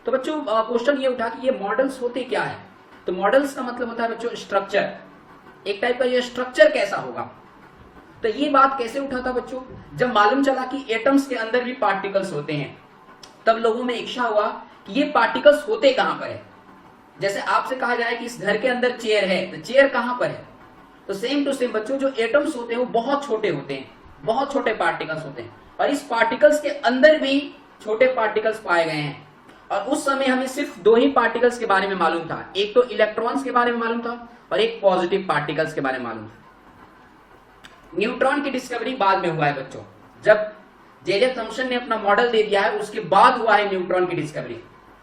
तो बच्चों क्वेश्चन ये उठा कि ये मॉडल्स होते क्या है। तो मॉडल्स का मतलब होता है बच्चों स्ट्रक्चर, एक टाइप का ये स्ट्रक्चर कैसा होगा। तो ये बात कैसे उठा था बच्चों, जब मालूम चला कि एटम्स के अंदर भी पार्टिकल्स होते हैं, तब लोगों में इच्छा हुआ कि ये पार्टिकल्स होते कहां पर है। जैसे आपसे कहा जाए कि इस घर के अंदर चेयर है, तो चेयर कहां पर है। तो सेम टू सेम बच्चों, जो एटम्स होते हैं वो बहुत छोटे होते हैं, बहुत छोटे पार्टिकल्स होते हैं, और इस पार्टिकल्स के अंदर भी छोटे पार्टिकल्स पाए गए हैं। और उस समय हमें सिर्फ दो ही पार्टिकल्स के बारे में मालूम था, एक तो इलेक्ट्रॉन्स के बारे में मालूम था और एक पॉजिटिव पार्टिकल्स के बारे में मालूम था। न्यूट्रॉन की डिस्कवरी बाद में हुआ है बच्चों, जब जे थॉम्सन ने अपना मॉडल दे दिया है उसके बाद हुआ है न्यूट्रॉन की डिस्कवरी।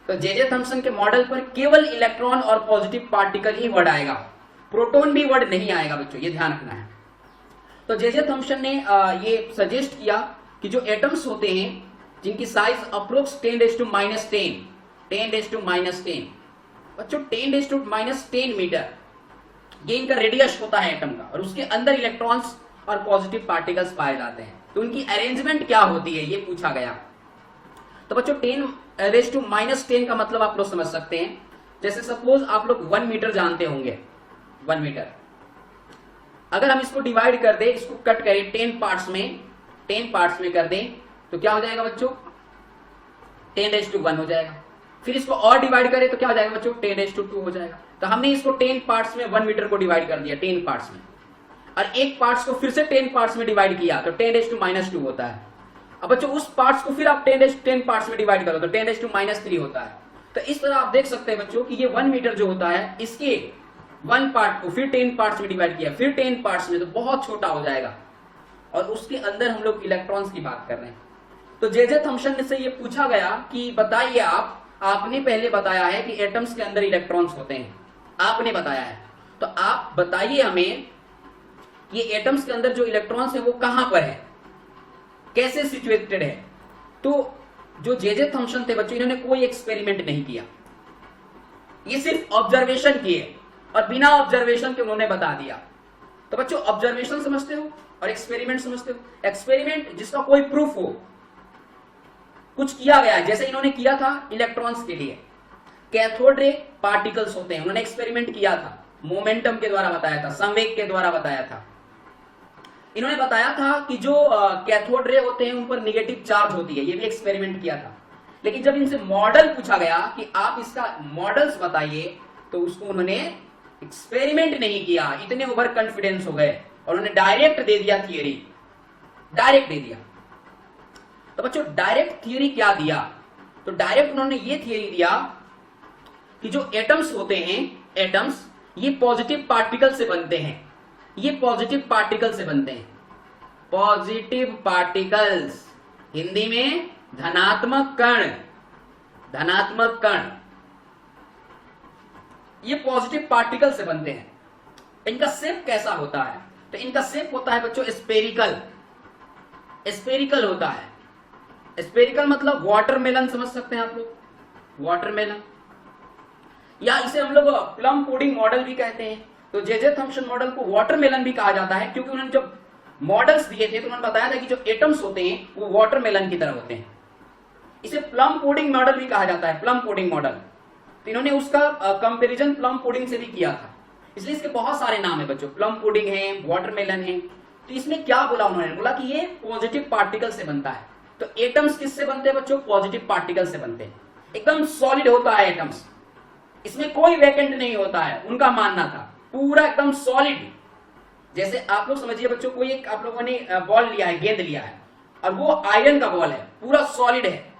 तो जे थॉम्सन के मॉडल पर केवल इलेक्ट्रॉन और पॉजिटिव पार्टिकल ही वर्ड आएगा, प्रोटॉन भी वर्ड नहीं आएगा बच्चों, ये ध्यान रखना है। तो जे थॉम्सन ने ये सजेस्ट किया कि जो एटम्स होते हैं जिनकी साइज अप्रोक्स 10⁻10 बच्चों 10⁻10 मीटर, ये इनका रेडियस होता है एटम का, और उसके अंदर इलेक्ट्रॉन्स और पॉजिटिव पार्टिकल्स पाए जाते हैं। तो उनकी अरेंजमेंट क्या होती है ये पूछा गया। तो बच्चों 10⁻10 का मतलब आप लोग समझ सकते हैं। जैसे सपोज आप लोग 1 मीटर जानते होंगे, 1 मीटर अगर हम इसको डिवाइड कर दें, इसको कट करें 10 पार्ट्स में कर दें, तो क्या हो जाएगा बच्चों 10⁻1 हो जाएगा। फिर इसको और डिवाइड करें तो क्या हो जाएगा बच्चों 10⁻2 हो जाएगा। तो हमने इसको 10 पार्ट्स में 1 मीटर को डिवाइड कर दिया 10 पार्ट्स में, और एक पार्ट्स को फिर से 10 पार्ट्स में डिवाइड किया तो 10⁻2 होता है। अब बच्चों उस पार्ट्स को फिर आप 10 पार्ट्स में डिवाइड करो तो 10⁻3 होता है। तो इस तरह आप देख सकते हैं बच्चों कि ये 1 मीटर जो होता है, इसके 1 पार्ट को फिर 10 पार्ट्स में डिवाइड किया, फिर 10 पार्ट्स में, तो बहुत छोटा हो जाएगा। और उसके अंदर हम लोग इलेक्ट्रॉन्स की बात कर रहे हैं। तो जे थॉम्सन से ये पूछा गया कि बताइए आपने पहले बताया है कि एटम्स के अंदर इलेक्ट्रॉन्स होते हैं, आपने बताया है, तो आप बताइए हमें कि एटम्स के अंदर जो इलेक्ट्रॉन्स है वो कहां पर है, कैसे सिचुएटेड है। तो जो जे थॉम्सन थे बच्चों, इन्होंने कोई एक्सपेरिमेंट नहीं किया, ये सिर्फ ऑब्जर्वेशन किए, और बिना ऑब्जर्वेशन के उन्होंने बता दिया। तो बच्चों ऑब्जर्वेशन समझते हो और एक्सपेरिमेंट समझते हो। एक्सपेरिमेंट जिसका कोई प्रूफ हो, कुछ किया गया है, जैसे इन्होंने किया था इलेक्ट्रॉन्स के लिए, कैथोड रे पार्टिकल्स होते हैं, उन्होंने एक्सपेरिमेंट किया था, मोमेंटम के द्वारा बताया था, संवेग के द्वारा बताया था। इन्होंने बताया था कि जो कैथोड रे होते हैं उन पर नेगेटिव चार्ज होती है, ये भी एक्सपेरिमेंट किया था। लेकिन जब इनसे मॉडल पूछा गया कि आप इसका मॉडल्स बताइए, तो उसको उन्होंने एक्सपेरिमेंट नहीं किया, इतने ओवर कॉन्फिडेंस हो गए और उन्होंने डायरेक्ट दे दिया थियरी, डायरेक्ट दे दिया। तो बच्चों डायरेक्ट थियरी क्या दिया, तो डायरेक्ट उन्होंने ये थियरी दिया कि जो एटम्स होते हैं, एटम्स ये पॉजिटिव पार्टिकल से बनते हैं, ये पॉजिटिव पार्टिकल से बनते हैं। पॉजिटिव पार्टिकल्स, हिंदी में धनात्मक कण, धनात्मक कण, ये पॉजिटिव पार्टिकल से बनते हैं। इनका शेप कैसा होता है, तो इनका शेप होता है बच्चों स्पेरिकल, स्पेरिकल होता है। स्पेरिकल मतलब वाटरमेलन समझ सकते हैं आप लोग, वाटरमेलन, या इसे हम लोग प्लम पुडिंग मॉडल भी कहते हैं। तो जे थॉम्सन मॉडल को वाटरमेलन भी कहा जाता है, क्योंकि उन्होंने जब मॉडल्स दिए थे तो उन्होंने बताया था कि जो एटम्स होते हैं वो वाटरमेलन की तरह होते हैं। इसे प्लम पुडिंग मॉडल भी कहा जाता है, प्लम पुडिंग मॉडल। तो इन्होंने उसका कंपैरिजन प्लम पुडिंग से भी किया था, इसलिए इसके बहुत सारे नाम है बच्चों, प्लम पुडिंग है, वाटरमेलन है। तो इसमें क्या बोला उन्होंने, बोला कि ये पॉजिटिव पार्टिकल से बनता है। तो एटम्स किससे बनते हैं बच्चों, पॉजिटिव पार्टिकल से बनते हैं, एकदम सॉलिड होता है एटम्स, इसमें कोई वैकेंट नहीं होता है, उनका मानना था, पूरा एकदम सॉलिड। जैसे आप लोग समझिए बच्चों, कोई एक आप लोगों ने बॉल लिया है, गेंद लिया है, और वो आयरन का बॉल है, पूरा सॉलिड है।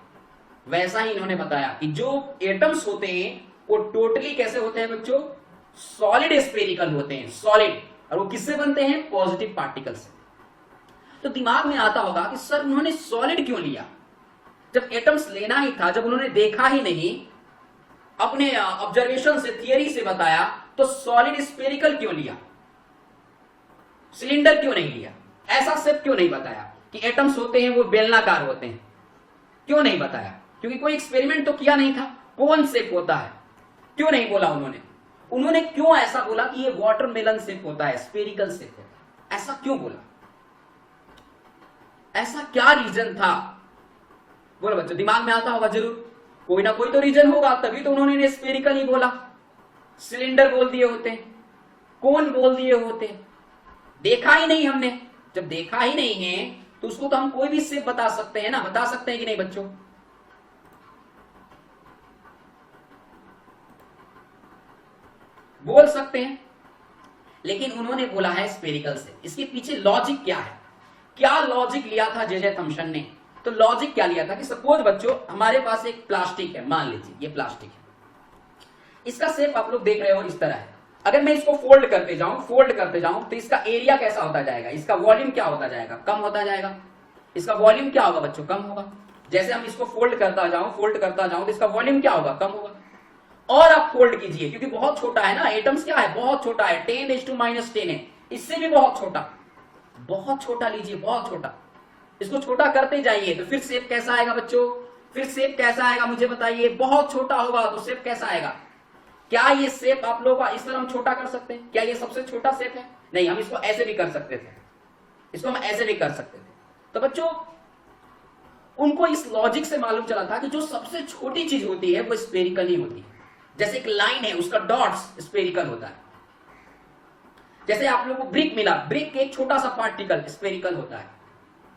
वैसा ही इन्होंने बताया कि जो एटम्स होते हैं वो टोटली कैसे होते हैं बच्चों, सॉलिड स्पेरिकल होते हैं, सॉलिड, और वो किससे बनते हैं, पॉजिटिव पार्टिकल से। तो दिमाग में आता होगा कि सर उन्होंने सॉलिड क्यों लिया, जब एटम्स लेना ही था, जब उन्होंने देखा ही नहीं, अपने ऑब्जर्वेशन से, थियरी से बताया, तो सॉलिड स्पेरिकल क्यों लिया, सिलेंडर क्यों नहीं लिया, ऐसा शेप क्यों नहीं बताया कि एटम्स होते हैं वो बेलनाकार होते हैं, क्यों नहीं बताया, क्योंकि कोई एक्सपेरिमेंट तो किया नहीं था, कौन शेप होता है, क्यों नहीं बोला उन्होंने क्यों ऐसा बोला कि ये वाटरमेलन शेप होता है, स्पेरिकल शेप होता है, ऐसा क्यों बोला, ऐसा क्या रीजन था, बोलो बच्चों, दिमाग में आता होगा जरूर। कोई ना कोई तो रीजन होगा, तभी तो उन्होंने स्फेरिकल ही बोला। सिलेंडर बोल दिए होते, कोन बोल दिए होते, देखा ही नहीं हमने। जब देखा ही नहीं है तो उसको तो हम कोई भी शेप बता सकते हैं ना, बता सकते हैं कि नहीं बच्चों? बोल सकते हैं, लेकिन उन्होंने बोला है स्फेरिकल से। इसके पीछे लॉजिक क्या है, क्या लॉजिक लिया था जे थॉम्सन ने? तो लॉजिक क्या लिया था कि सपोज बच्चों हमारे पास एक प्लास्टिक है, मान लीजिए ये प्लास्टिक है, इसका शेप आप लोग देख रहे हो इस तरह है। अगर मैं इसको फोल्ड करते जाऊं तो इसका एरिया कैसा होता जाएगा, इसका वॉल्यूम क्या होता जाएगा, कम होता जाएगा। इसका वॉल्यूम क्या होगा बच्चों, कम होगा। जैसे हम इसको फोल्ड करता जाऊं तो इसका वॉल्यूम क्या होगा, कम होगा। और आप फोल्ड कीजिए, क्योंकि बहुत छोटा है ना, एटम्स क्या है, बहुत छोटा है, 10⁻⁻10 है, इससे भी बहुत छोटा लीजिए, बहुत छोटा। इसको छोटा करते जाइए तो फिर शेप कैसा आएगा बच्चों, फिर शेप कैसा आएगा मुझे बताइए। बहुत छोटा होगा तो शेप कैसा आएगा? क्या ये शेप आप लोगों का इस तरह हम छोटा कर सकते हैं? क्या ये सबसे छोटा शेप है? नहीं, हम इसको ऐसे भी कर सकते थे, इसको हम ऐसे भी कर सकते थे। तो बच्चों उनको इस लॉजिक से मालूम चला था कि जो सबसे छोटी चीज होती है वो स्फेरिकल ही होती है। जैसे एक लाइन है, उसका डॉट्स स्फेरिकल होता है। जैसे आप लोगों को ब्रिक मिला, ब्रिक के एक छोटा सा पार्टिकल स्फेरिकल होता है।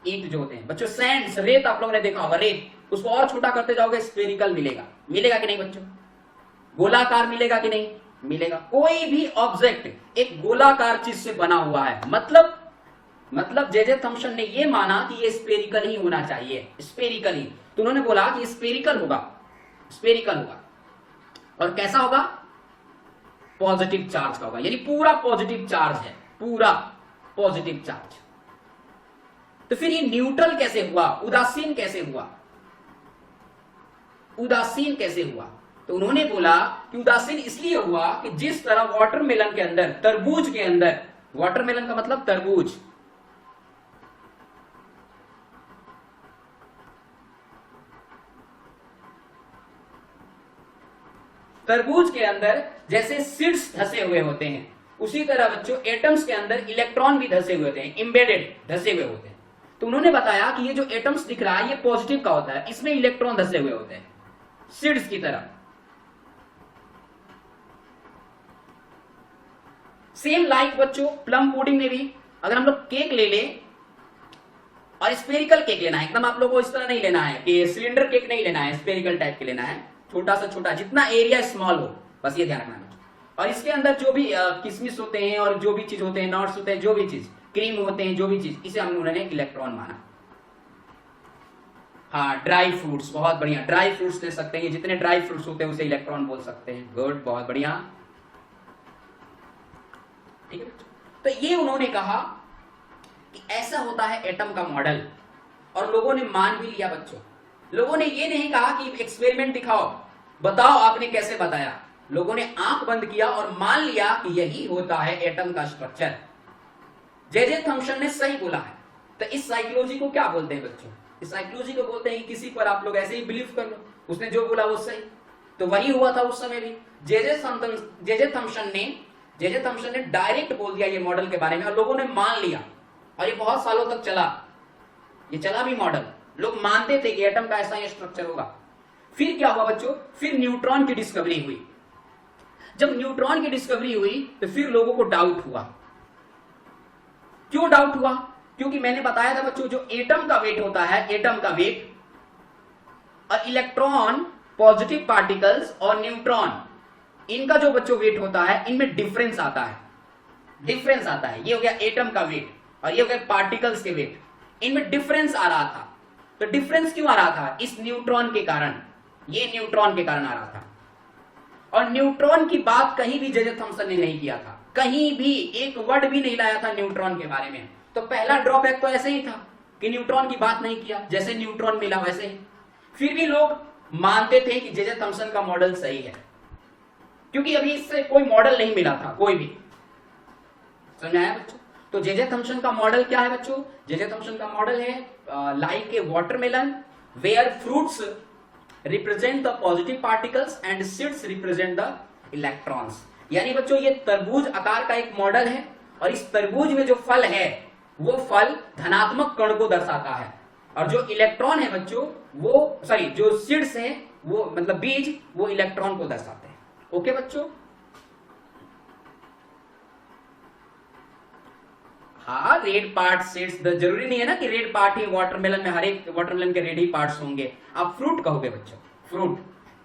ईंट जो होते हैं बच्चों, सैंड्स, रेत आप लोगों ने देखा होगा, रेत, उसको और छोटा करते जाओगे स्फेरिकल मिलेगा। मिलेगा कि नहीं बच्चों? गोलाकार मिलेगा कि नहीं? मिलेगा। कोई भी ऑब्जेक्ट एक गोलाकार चीज से बना हुआ है, मतलब जे थॉम्सन ने ये माना कि ये स्फेरिकल ही होना चाहिए, स्फेरिकल ही। तो उन्होंने बोला कि स्फेरिकल होगा, स्फेरिकल होगा। और कैसा होगा? पॉजिटिव चार्ज का होगा, यानी पूरा पॉजिटिव चार्ज है, पूरा पॉजिटिव चार्ज। तो फिर ये न्यूट्रल कैसे हुआ, उदासीन कैसे हुआ, उदासीन कैसे हुआ? तो उन्होंने बोला कि उदासीन इसलिए हुआ कि जिस तरह वाटरमेलन के अंदर, तरबूज के अंदर, वाटरमेलन का मतलब तरबूज, तरबूज के अंदर जैसे सीड्स धसे हुए होते हैं, उसी तरह बच्चों एटम्स के अंदर इलेक्ट्रॉन भी धसे हुए होते हैं, एम्बेडेड, धसे हुए होते हैं। तो उन्होंने बताया कि ये जो एटम्स दिख रहा है ये पॉजिटिव का होता है, इसमें इलेक्ट्रॉन धसे हुए होते हैं, सीड्स की तरह। सेम लाइक बच्चों प्लम पुडिंग में भी अगर हम लोग केक ले लें, और स्फेरिकल केक लेना है, एकदम आप लोगों को इस तरह नहीं लेना है कि सिलेंडर केक नहीं लेना है, स्फेरिकल टाइप के लेना है, छोटा सा छोटा, जितना एरिया स्मॉल हो, बस ये ध्यान रखना है। और इसके अंदर जो भी किशमिश होते हैं और जो भी चीज होते हैं, नट्स होते हैं, जो भी चीज, क्रीम होते हैं, जो भी चीज, इसे हम उन्होंने इलेक्ट्रॉन माना। हाँ, ड्राई फ्रूट्स, बहुत बढ़िया, ड्राई फ्रूट्स ले सकते हैं, जितने ड्राई फ्रूट्स होते हैं उसे इलेक्ट्रॉन बोल सकते हैं। गुड, बहुत बढ़िया, ठीक है। तो ये उन्होंने कहा कि ऐसा होता है एटम का मॉडल, और लोगों ने मान भी लिया बच्चों। लोगों ने ये नहीं कहा कि एक्सपेरिमेंट दिखाओ, बताओ आपने कैसे बताया। लोगों ने आंख बंद किया और मान लिया कि यही होता है एटम का स्ट्रक्चर। जे थॉम्सन ने सही बोला है। तो इस साइकोलॉजी को क्या बोलते हैं बच्चों? इस साइकोलॉजी को बोलते हैं किसी पर आप लोग ऐसे ही बिलीव कर लो, उसने जो बोला वो सही। तो वही हुआ था उस समय भी। जे थॉम्सन ने डायरेक्ट बोल दिया ये मॉडल के बारे में, और लोगों ने मान लिया, और ये बहुत सालों तक चला, ये चला भी मॉडल। लोग मानते थे कि एटम का ऐसा ही स्ट्रक्चर होगा। फिर क्या हुआ बच्चों? फिर न्यूट्रॉन की डिस्कवरी हुई। जब न्यूट्रॉन की डिस्कवरी हुई तो फिर लोगों को डाउट हुआ। क्यों डाउट हुआ? क्योंकि मैंने बताया था बच्चों, जो एटम का वेट होता है, एटम का वेट, और इलेक्ट्रॉन, पॉजिटिव पार्टिकल्स और न्यूट्रॉन, इनका जो बच्चों वेट होता है, इनमें डिफरेंस आता है, डिफरेंस आता है। ये हो गया एटम का वेट, और ये हो गया पार्टिकल्स के वेट, इनमें डिफरेंस आ रहा था। तो डिफरेंस क्यों आ रहा था? इस न्यूट्रॉन के कारण, ये न्यूट्रॉन के कारण आ रहा था। और न्यूट्रॉन की बात कहीं भी जे थॉम्सन ने नहीं किया था, कहीं भी एक वर्ड भी नहीं लाया था न्यूट्रॉन के बारे में। तो पहला ड्रॉबैक तो ऐसे ही था कि न्यूट्रॉन की बात नहीं किया, जैसे न्यूट्रॉन मिला वैसे ही। फिर भी लोग मानते थे कि जे थॉम्सन का मॉडल सही है, क्योंकि अभी इससे कोई मॉडल नहीं मिला था, कोई भी। समझाया बच्चों? तो जे थॉम्सन का मॉडल क्या है बच्चों? जे थॉम्सन का मॉडल है like a watermelon where fruits represent the positive particles and seeds represent the electrons. यानी बच्चों ये तरबूज आकार का एक मॉडल है, और इस तरबूज में जो फल है वो फल धनात्मक कण को दर्शाता है, और जो इलेक्ट्रॉन है बच्चों वो, सॉरी, जो सीड्स हैं वो मतलब बीज वो इलेक्ट्रॉन को दर्शाते हैं। ओके बच्चों, हाँ रेड पार्ट सीड्स, जरूरी नहीं है ना कि रेड पार्ट ही वाटरमेलन में, हर एक वाटरमेलन के रेड ही पार्ट्स होंगे। आप फ्रूट कहोगे बच्चों, फ्रूट,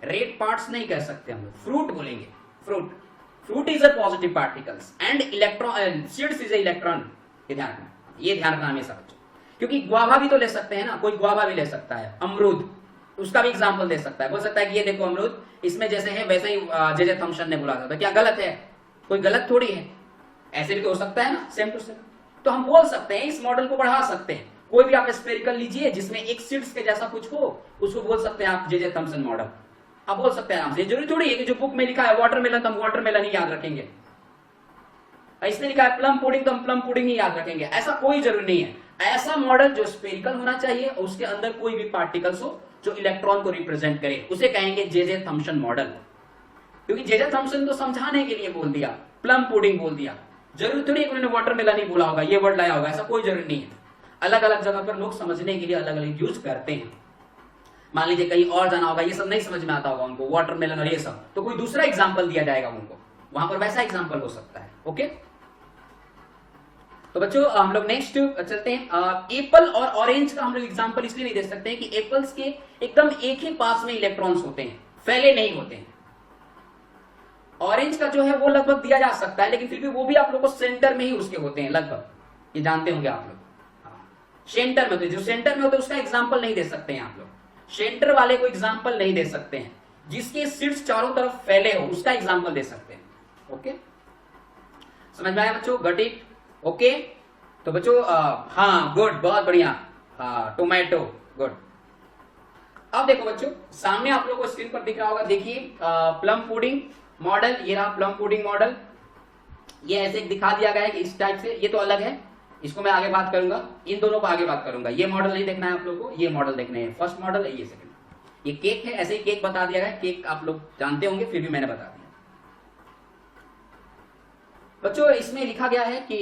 रेड पार्ट्स नहीं कह सकते हम लोग, फ्रूट बोलेंगे। Fruit, fruit is a positive particles and electron, seeds is a electron. ये ध्यान रखना, ये ध्यान रखना हमेशा बच्चों, क्योंकि गुआवा भी तो ले सकते हैं ना, कोई गुआवा भी ले सकता है, अमरूद, उसका भी एग्जाम्पल दे सकता है, बोल सकता है कि ये देखो अमरूद इसमें जैसे है वैसे ही जे थॉमसन ने बोला था, तो क्या गलत है? कोई गलत थोड़ी है, ऐसे भी तो हो सकता है ना, सेम टू सेम। तो हम बोल सकते हैं, इस मॉडल को बढ़ा सकते हैं। कोई भी आप स्फेरिकल लीजिए जिसमें एक सीड्स के जैसा कुछ हो, उसको बोल सकते हैं आप जे थॉमसन मॉडल, आप बोल सकते हैं आराम से। जरूरी थोड़ी है कि जो बुक में लिखा है वाटरमेलन तो हम वाटरमेलन ही याद रखेंगे, इसमें लिखा है प्लम पुडिंग तो हम प्लम पुडिंग ही याद रखेंगे, ऐसा कोई जरूरी नहीं है। ऐसा मॉडल जो स्फेरिकल होना चाहिए और उसके अंदर कोई भी पार्टिकल्स हो जो इलेक्ट्रॉन को रिप्रेजेंट करे, उसे कहेंगे जे थॉमसन मॉडल। क्योंकि जे थॉमसन तो समझाने के लिए बोल दिया, प्लम पुडिंग बोल दिया, जरूरी थोड़ी है उन्होंने वाटरमेलन ही बोला होगा, ये वर्ड लाया होगा, ऐसा कोई जरूरी नहीं है। अलग अलग जगह पर लोग समझने के लिए अलग अलग यूज करते हैं। मान लीजिए कहीं और जाना होगा, ये सब नहीं समझ में आता होगा उनको, वाटरमेलन और ये सब, तो कोई दूसरा एग्जाम्पल दिया जाएगा उनको, वहां पर वैसा एग्जाम्पल हो सकता है। ओके, तो बच्चों हम लोग नेक्स्ट चलते हैं। एप्पल और ऑरेंज का हम लोग एग्जांपल इसलिए नहीं दे सकते हैं कि एप्पल्स के एकदम एक ही पास में इलेक्ट्रॉन्स होते हैं, फैले नहीं होते हैं। ऑरेंज का जो है वो लगभग दिया जा सकता है, लेकिन फिर भी वो भी आप लोग को सेंटर में ही उसके होते हैं लगभग, ये जानते होंगे आप लोग। सेंटर में होते हैं, जो सेंटर में होते हैं उसका एग्जाम्पल नहीं दे सकते हैं आप लोग, सेंटर वाले को एग्जाम्पल नहीं दे सकते हैं। जिसके सीड्स चारों तरफ फैले हो उसका एग्जाम्पल दे सकते हैं। ओके, समझ में आया बच्चों? Got it? ओके, तो बच्चों हाँ गुड, बहुत बढ़िया, हाँ टोमेटो, गुड। अब देखो बच्चों, सामने आप लोगों को स्क्रीन पर दिख रहा होगा, देखिए प्लम पुडिंग मॉडल, ये रहा प्लम पुडिंग मॉडल। ये ऐसे दिखा दिया गया है कि इस टाइप से, ये तो अलग है, इसको मैं आगे बात करूंगा, इन दोनों को आगे बात करूंगा। ये मॉडल नहीं देखना है आप लोगों को, ये मॉडल देखने हैं, फर्स्ट मॉडल है ये, सेकंड। ये केक है, ऐसे ही केक बता दिया गया, केक आप लोग जानते होंगे, फिर भी मैंने बता दिया। बच्चों इसमें लिखा गया है कि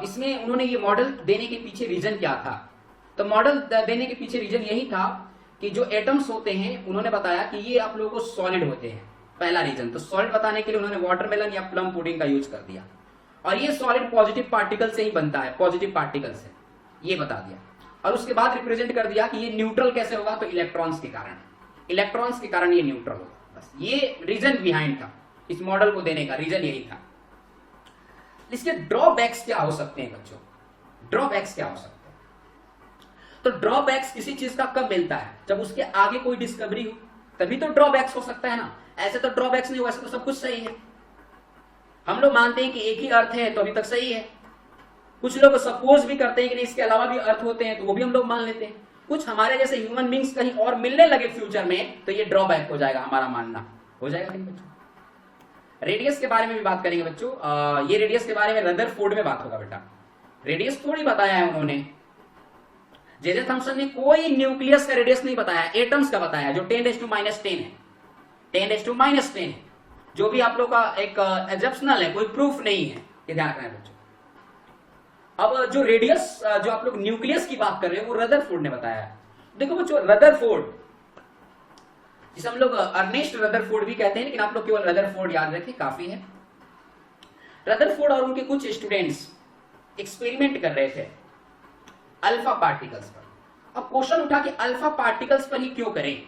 इसमें उन्होंने ये मॉडल देने के पीछे रीजन क्या था। तो मॉडल देने के पीछे रीजन यही था कि जो एटम्स होते हैं, उन्होंने बताया कि ये आप लोगों को सॉलिड होते हैं, पहला रीजन। तो सॉलिड बताने के लिए उन्होंने वाटरमेलन या प्लम पुडिंग का यूज कर दिया, और ये सॉलिड पॉजिटिव पार्टिकल से ही बनता है, पॉजिटिव पार्टिकल से, ये बता दिया। और उसके बाद रिप्रेजेंट कर दिया कि ये न्यूट्रल कैसे होगा, तो इलेक्ट्रॉन्स के कारण, इलेक्ट्रॉन्स के कारण ये न्यूट्रल होगा। बस ये रीजन बिहाइंड था, इस मॉडल को देने का रीजन यही था। इसके ड्रॉबैक्स क्या हो सकते हैं बच्चों? ड्रॉबैक्स क्या हो सकते हैं? तो ड्रॉबैक्स किसी चीज का कब मिलता है? जब उसके आगे कोई डिस्कवरी हो, तभी तो ड्रॉबैक्स हो सकता है ना, ऐसे तो ड्रॉबैक्स नहीं हो, ऐसे तो सब कुछ सही है। हम लोग मानते हैं कि एक ही अर्थ है तो अभी तक सही है। कुछ लोग सपोज भी करते हैं कि नहीं इसके अलावा भी अर्थ होते हैं, तो वो भी हम लोग मान लेते हैं। कुछ हमारे जैसे ह्यूमन बींग्स कहीं और मिलने लगे फ्यूचर में, तो ये ड्रॉबैक हो जाएगा, हमारा मानना हो जाएगा। नहीं बच्चों, रेडियस के बारे में भी बात करेंगे बच्चों। ये रेडियस के बारे में रदरफोर्ड में बात होगा बेटा, रेडियस थोड़ी बताया है उन्होंने। जे थॉमसन ने कोई न्यूक्लियस का रेडियस नहीं बताया, एटम्स का बताया, जो 10⁻⁻10 है, 10⁻10 है। जो भी आप लोग का एक एग्जप्शनल है, कोई प्रूफ नहीं है, ये ध्यान रखना है बच्चों। अब जो रेडियस, जो आप लोग न्यूक्लियस की बात कर रहे हो, वो रदरफोर्ड ने बताया है। देखो बच्चों, रदरफोर्ड, जिसे हम लोग अर्नेस्ट रदरफोर्ड भी कहते हैं, लेकिन आप लोग केवल रदरफोर्ड याद रखें, काफी है। रदरफोर्ड और उनके कुछ स्टूडेंट्स एक्सपेरिमेंट कर रहे थे अल्फा पार्टिकल्स पर। अब क्वेश्चन उठा कि अल्फा पार्टिकल्स पर ही क्यों करें,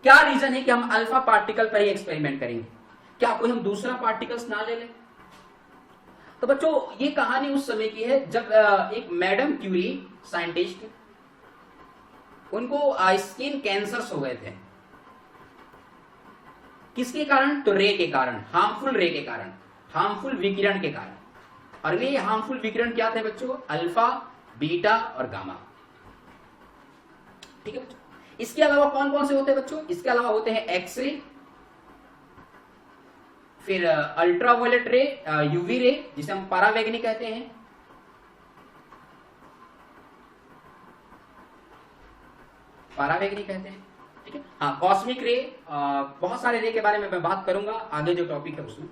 क्या रीजन है कि हम अल्फा पार्टिकल पर ही एक्सपेरिमेंट करेंगे, क्या कोई हम दूसरा पार्टिकल्स ना ले लें? तो बच्चों ये कहानी उस समय की है जब एक मैडम क्यूरी साइंटिस्ट, उनको स्किन कैंसर्स हो गए थे। किसके कारण? तो रे के कारण, हार्मफुल रे के कारण, हार्मफुल विकिरण के कारण। और वे हार्मफुल विकिरण क्या थे बच्चों? अल्फा, बीटा और गामा। ठीक है बच्चों, इसके अलावा कौन कौन से होते हैं बच्चों? इसके अलावा होते हैं एक्सरे, फिर अल्ट्रावायलेट रे, यूवी रे, जिसे हम परावैंगनी कहते हैं, परावैंगनी कहते हैं। ठीक है, हाँ कॉस्मिक रे, बहुत सारे रे के बारे में मैं बात करूंगा आगे जो टॉपिक है उसमें।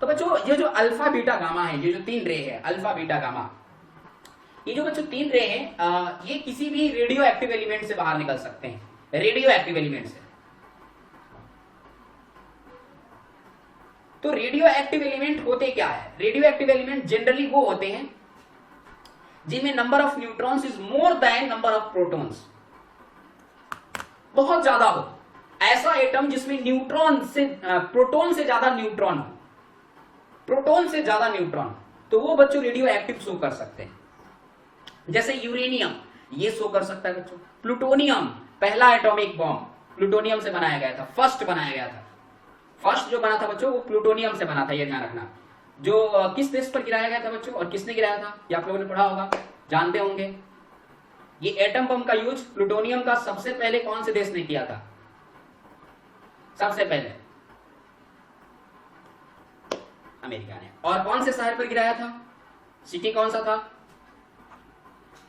तो बच्चों ये जो अल्फा बीटा गामा है, ये जो 3 रे है, अल्फा बीटा गामा, ये जो बच्चों 3 रे हैं, ये किसी भी रेडियो एक्टिव एलिमेंट से बाहर निकल सकते हैं। रेडियो एक्टिव एलिमेंट से। तो रेडियो एक्टिव एलिमेंट होते क्या है? रेडियो एक्टिव एलिमेंट जनरली वो होते हैं जिनमें number of neutrons is more than number of protons, बहुत ज्यादा हो। ऐसा एटम जिसमें न्यूट्रॉन से प्रोटॉन से ज्यादा न्यूट्रॉन हो, प्रोटॉन से ज्यादा न्यूट्रॉन, तो वो बच्चों रेडियो एक्टिव शो कर सकते हैं। जैसे यूरेनियम ये शो कर सकता है बच्चों। प्लूटोनियम, पहला एटॉमिक बॉम्ब प्लूटोनियम से बनाया गया था, फर्स्ट बनाया गया था। फर्स्ट जो बना था बच्चों वो प्लूटोनियम से बना था, ये ध्यान रखना। जो किस देश पर गिराया गया था बच्चों और किसने गिराया था, ये आप लोगों ने पढ़ा होगा, जानते होंगे। ये एटम बम का यूज प्लूटोनियम का सबसे पहले कौन से देश ने किया था? सबसे पहले अमेरिका ने। और कौन से शहर पर गिराया था? सिटी कौन सा था?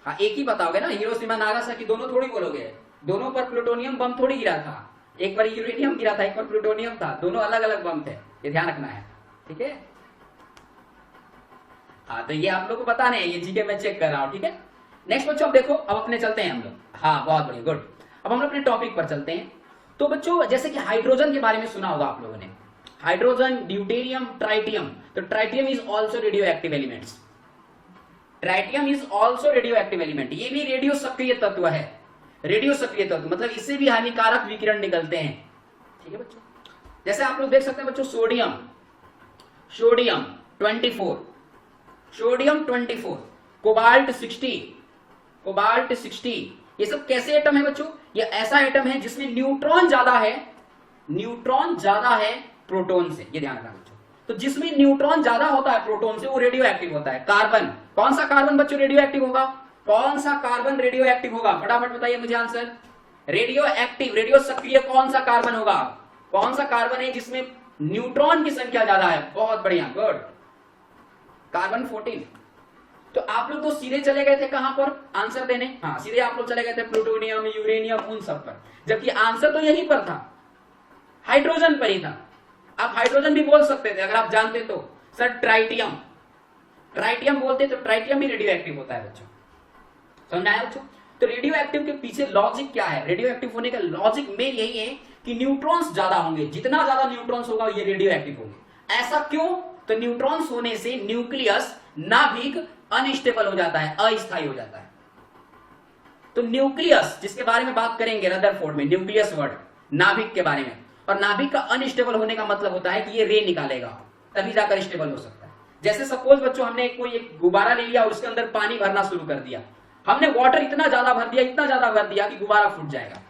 हाँ, एक ही बताओगे ना, हिरोशिमा नागासाकी दोनों थोड़ी बोलोगे, दोनों पर प्लूटोनियम बम थोड़ी गिरा था। एक बार यूरेनियम गिरा था, एक बार प्लूटोनियम था, दोनों अलग अलग बम थे, ये ध्यान रखना है, ठीक है। हाँ, तो ये आप लोग को बताना है, ये जीके में चेक कर रहा हूं, ठीक है। नेक्स्ट बच्चों अब देखो, अब अपने चलते हैं हम लोग। हाँ, बहुत बढ़िया, गुड। अब हम अपने टॉपिक पर चलते हैं। तो बच्चों जैसे कि हाइड्रोजन के बारे में सुना होगा आप लोगों ने, हाइड्रोजन, ड्यूटेरियम, ट्राइटियम। तो tritium is also radio active elements. Tritium is also radio active element, ये भी रेडियो सक्रिय तत्व है। रेडियो सक्रिय तत्व मतलब इससे भी हानिकारक विकिरण निकलते हैं, ठीक है बच्चों। जैसे आप लोग देख सकते हैं बच्चों, sodium, sodium 24, sodium 24, cobalt 60, cobalt 60, ये सब कैसे एटम है बच्चों? ये ऐसा एटम है जिसमें न्यूट्रॉन ज्यादा है, न्यूट्रॉन ज्यादा है प्रोटॉन से, ये ध्यान रखना बच्चों। तो जिसमें न्यूट्रॉन ज्यादा होता है प्रोटॉन से वो रेडियो एक्टिव होता है। कार्बन, कौन सा कार्बन बच्चों रेडियो एक्टिव होगा? कौन सा कार्बन रेडियो एक्टिव होगा? फटाफट बताइए मुझे आंसर। रेडियो एक्टिव, रेडियो सक्रिय कौन सा कार्बन होगा? कौन सा कार्बन है जिसमें न्यूट्रॉन की संख्या ज्यादा है? बहुत बढ़िया, गुड, कार्बन 14। तो आप लोग तो सीधे चले गए थे कहां पर आंसर देने? हाँ, सीधे आप लोग चले गए थे प्लूटोनियम, यूरेनियम, उन सब पर, जबकि आंसर तो यहीं पर था, हाइड्रोजन पर ही था। आप हाइड्रोजन भी बोल सकते थे अगर आप जानते तो। सर ट्राइटियम, ट्राइटियम बोलते तो ट्राइटियम भी रेडियो एक्टिव होता है बच्चों, समझ आया बच्चों? तो रेडियो एक्टिव के पीछे लॉजिक क्या है? रेडियो एक्टिव होने का लॉजिक में यही है कि न्यूट्रॉन्स ज्यादा होंगे, जितना ज्यादा न्यूट्रॉन्स होगा ये रेडियो एक्टिव होंगे। ऐसा क्यों? तो न्यूट्रॉन्स होने से न्यूक्लियस, नाभिक अनस्टेबल हो जाता है, अस्थायी हो जाता है। तो न्यूक्लियस, जिसके बारे में बात करेंगे रदरफोर्ड में, न्यूक्लियस वर्ड, नाभिक के बारे में। और नाभिक का अनस्टेबल होने का मतलब होता है कि ये रे निकालेगा, तभी जाकर स्टेबल हो सकता है। जैसे सपोज बच्चों हमने कोई एक गुब्बारा ले लिया और उसके अंदर पानी भरना शुरू कर दिया, हमने वाटर इतना ज्यादा भर दिया, इतना ज्यादा भर दिया कि गुब्बारा फूट जाएगा,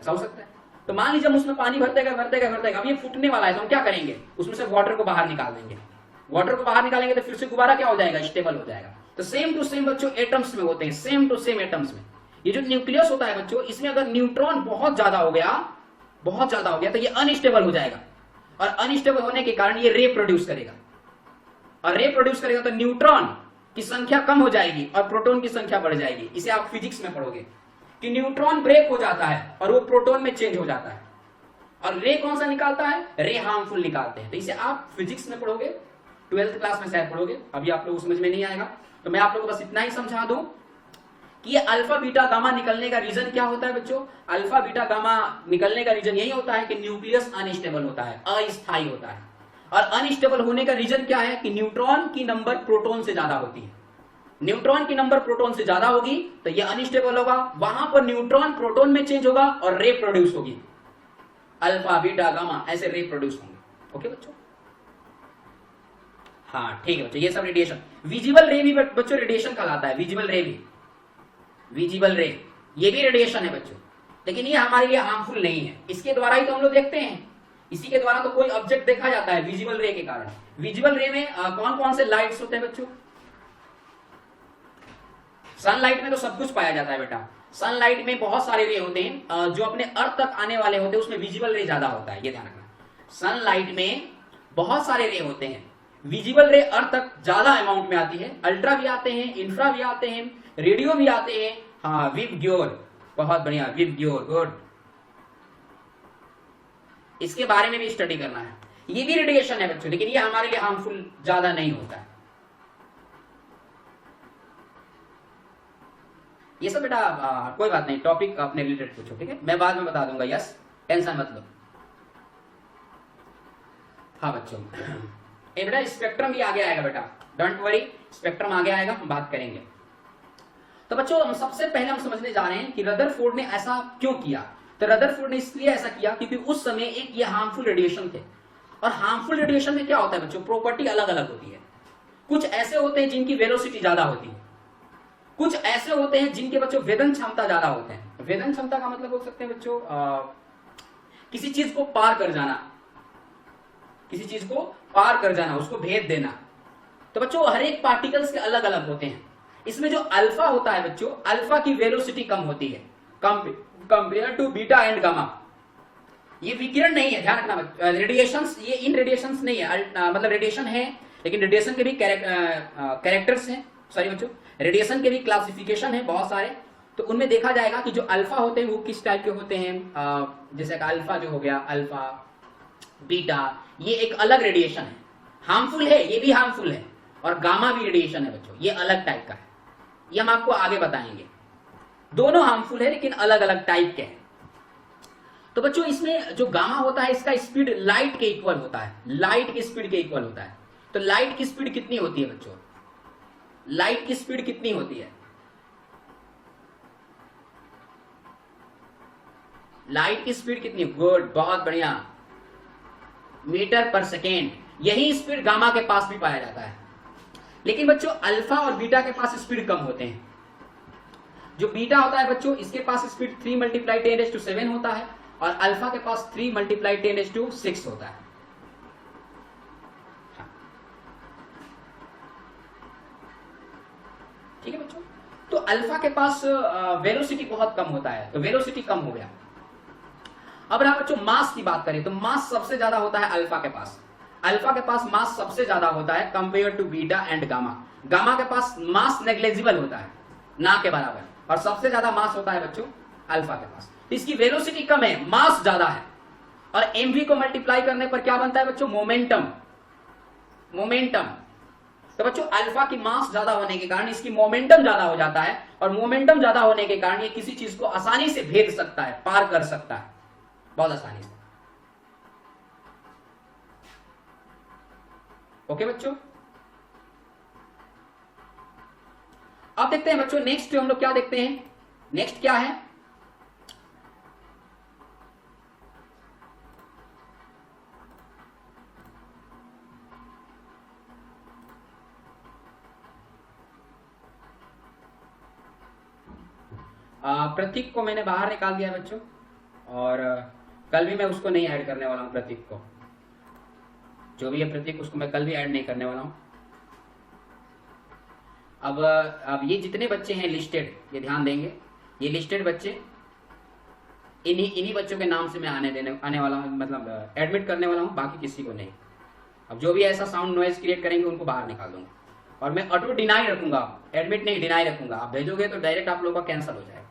ऐसा हो सकता है। तो मान लीजिए हम उसमें पानी भरते गए भरते गए भरते गए, अब ये फूटने वाला है, तो हम क्या करेंगे? उसमें से वाटर को बाहर निकाल देंगे। वाटर को बाहर निकालेंगे तो फिर से गुब्बारा क्या हो जाएगा? स्टेबल हो जाएगा। तो सेम टू सेम बच्चों एटम्स में होते हैं, सेम टू सेम एटम्स में। ये जो न्यूक्लियस होता है बच्चों, इसमें अगर न्यूट्रॉन बहुत ज्यादा हो गया, बहुत ज्यादा हो गया, तो ये अनस्टेबल हो जाएगा। और अनस्टेबल होने के कारण ये रे प्रोड्यूस करेगा, और रे प्रोड्यूस करेगा तो न्यूट्रॉन की संख्या कम हो जाएगी और प्रोटॉन की संख्या बढ़ जाएगी। इसे आप फिजिक्स में पढ़ोगे कि न्यूट्रॉन ब्रेक हो जाता है और वो प्रोटॉन में चेंज हो जाता है। और रे कौन सा निकालता है? रे हार्मफुल निकालते हैं। तो इसे आप फिजिक्स में पढ़ोगे, 12th क्लास में शायद पढ़ोगे, अभी आप लोगों को समझ में नहीं आएगा। तो मैं आप लोगों को बस इतना ही समझा दूं कि ये अल्फा बीटा गामा निकलने का रीजन क्या होता है बच्चों? अल्फा बीटा गामा निकलने का रीजन यही होता है कि न्यूक्लियस अनस्टेबल होता है, अस्थायी होता है। और अनस्टेबल होने का रीजन क्या है? कि न्यूट्रॉन की नंबर प्रोटॉन से ज्यादा होती है। न्यूट्रॉन की नंबर प्रोटॉन से ज्यादा होगी तो ये अनस्टेबल होगा, वहां पर न्यूट्रॉन प्रोटॉन में चेंज होगा और रे प्रोड्यूस होगी, अल्फा बीटा गामा ऐसे रे प्रोड्यूस होंगे। ओके बच्चों, हाँ ठीक है बच्चों, ये सब रेडिएशन। विजिबल रे भी बच्चों रेडिएशन कहलाता है, विजिबल रे भी, विजिबल रे ये भी रेडिएशन है बच्चों, लेकिन ये हमारे लिए हार्मफुल नहीं है। इसके द्वारा ही तो हम लोग देखते हैं, इसी के द्वारा तो कोई ऑब्जेक्ट देखा जाता है, विजिबल रे के कारण। विजिबल रे में कौन कौन से लाइट्स होते हैं बच्चों? सनलाइट में तो सब कुछ पाया जाता है बेटा। सनलाइट में बहुत सारे रे होते हैं जो अपने अर्थ तक आने वाले होते हैं, उसमें विजिबल रे ज्यादा होता है, ये ध्यान रखना। सनलाइट में बहुत सारे रे होते हैं, विजिबल रे अर्थ तक ज्यादा अमाउंट में आती है। अल्ट्रा भी आते हैं, इंफ्रा भी आते हैं, रेडियो भी आते हैं। हाँ, विबग्योर, बहुत बढ़िया, विबग्योर, गुड। इसके बारे में भी स्टडी करना है। ये भी रेडिएशन है बच्चों, लेकिन ये हमारे लिए हार्मफुल ज्यादा नहीं होता है। ये सब बेटा कोई बात नहीं, टॉपिक अपने रिलेटेड पूछो, ठीक है, मैं बाद में बता दूंगा, यस टेंशन मत लो। हाँ बच्चों, ये बेटा स्पेक्ट्रम भी आगे आएगा बेटा, डोंट वरी, स्पेक्ट्रम आगे आएगा, हम बात करेंगे। तो बच्चों हम सबसे पहले हम समझने जा रहे हैं कि रदरफोर्ड ने ऐसा क्यों किया। तो रदरफोर्ड ने इसलिए ऐसा किया क्योंकि उस समय एक ये हार्मफुल रेडिएशन थे, और हार्मफुल रेडिएशन में क्या होता है बच्चों, प्रॉपर्टी अलग अलग होती है। कुछ ऐसे होते हैं जिनकी वेलोसिटी ज्यादा होती है, कुछ ऐसे होते हैं जिनके बच्चों वेदन क्षमता ज्यादा होते हैं। वेदन क्षमता का मतलब हो सकते हैं बच्चों किसी चीज को पार कर जाना, किसी चीज को पार कर जाना, उसको भेद देना। तो बच्चों हर एक पार्टिकल्स के अलग अलग होते हैं। इसमें जो अल्फा होता है बच्चों, अल्फा की वेलोसिटी कम होती है compare to beta and gamma. ये विकिरण नहीं है, ध्यान रखना, रेडिएशंस, ये इन रेडिएशंस नहीं है, मतलब रेडिएशन है लेकिन रेडिएशन के भी कैरेक्टर्स हैं, सॉरी बच्चों, रेडिएशन के भी क्लासिफिकेशन है बहुत सारे। तो उनमें देखा जाएगा कि जो अल्फा होते हैं वो किस टाइप के होते हैं, जैसे कि अल्फा जो हो गया, अल्फा बीटा, ये एक अलग रेडिएशन है, हार्मफुल है, ये भी हार्मफुल है, और गामा भी रेडिएशन है बच्चों, ये अलग टाइप का है, ये हम आपको आगे बताएंगे। दोनों हार्मफुल है लेकिन अलग अलग टाइप के हैं। तो बच्चों इसमें जो गामा होता है इसका स्पीड लाइट के इक्वल होता है, लाइट की स्पीड के इक्वल होता है। तो लाइट की स्पीड कितनी होती है बच्चों, लाइट की स्पीड कितनी होती है, लाइट की स्पीड कितनी, गुड, बहुत बढ़िया, मीटर पर सेकेंड। यही स्पीड गामा के पास भी पाया जाता है। लेकिन बच्चों अल्फा और बीटा के पास स्पीड कम होते हैं। जो बीटा होता है बच्चों, इसके पास स्पीड 3 × 10⁻⁷ होता है, और अल्फा के पास 3 × 10⁻⁶ होता है। ठीक है बच्चों, तो अल्फा के पास वेलोसिटी बहुत कम होता है, तो वेलोसिटी कम हो गया। अब रहा बच्चों मास की बात करें, तो मास सबसे ज्यादा होता है अल्फा के पास, अल्फा के पास मास सबसे ज्यादा होता है compare to beta and gamma. Gamma के पास मास नेग्लेजिबल होता है, ना के बराबर, और सबसे ज्यादा मास होता है बच्चों अल्फा के पास। इसकी वेलोसिटी कम है, मास ज्यादा है, और mv को मल्टीप्लाई करने पर क्या बनता है बच्चों, मोमेंटम, मोमेंटम। तो बच्चों अल्फा की मास ज्यादा होने के कारण इसकी मोमेंटम ज्यादा हो जाता है, और मोमेंटम ज्यादा होने के कारण ये किसी चीज को आसानी से भेद सकता है, पार कर सकता है बहुत आसानी से। ओके बच्चों, अब देखते हैं बच्चों नेक्स्ट हम लोग क्या देखते हैं, नेक्स्ट क्या है, प्रतीक को मैंने बाहर निकाल दिया बच्चों, और कल भी मैं उसको नहीं ऐड करने वाला हूं, प्रतीक को, जो भी है प्रतीक उसको मैं कल भी ऐड नहीं करने वाला हूं। अब ये जितने बच्चे हैं लिस्टेड, ये ध्यान देंगे, ये लिस्टेड बच्चे, इन्हीं बच्चों के नाम से मैं आने वाला हूँ, मतलब एडमिट करने वाला हूँ, बाकी किसी को नहीं। अब जो भी ऐसा साउंड नॉइज क्रिएट करेंगे उनको बाहर निकाल दूंगा, और मैं ऑटो डिनाई रखूंगा, एडमिट नहीं डिनाई रखूंगा। आप भेजोगे तो डायरेक्ट आप लोगों का कैंसिल हो जाएगा।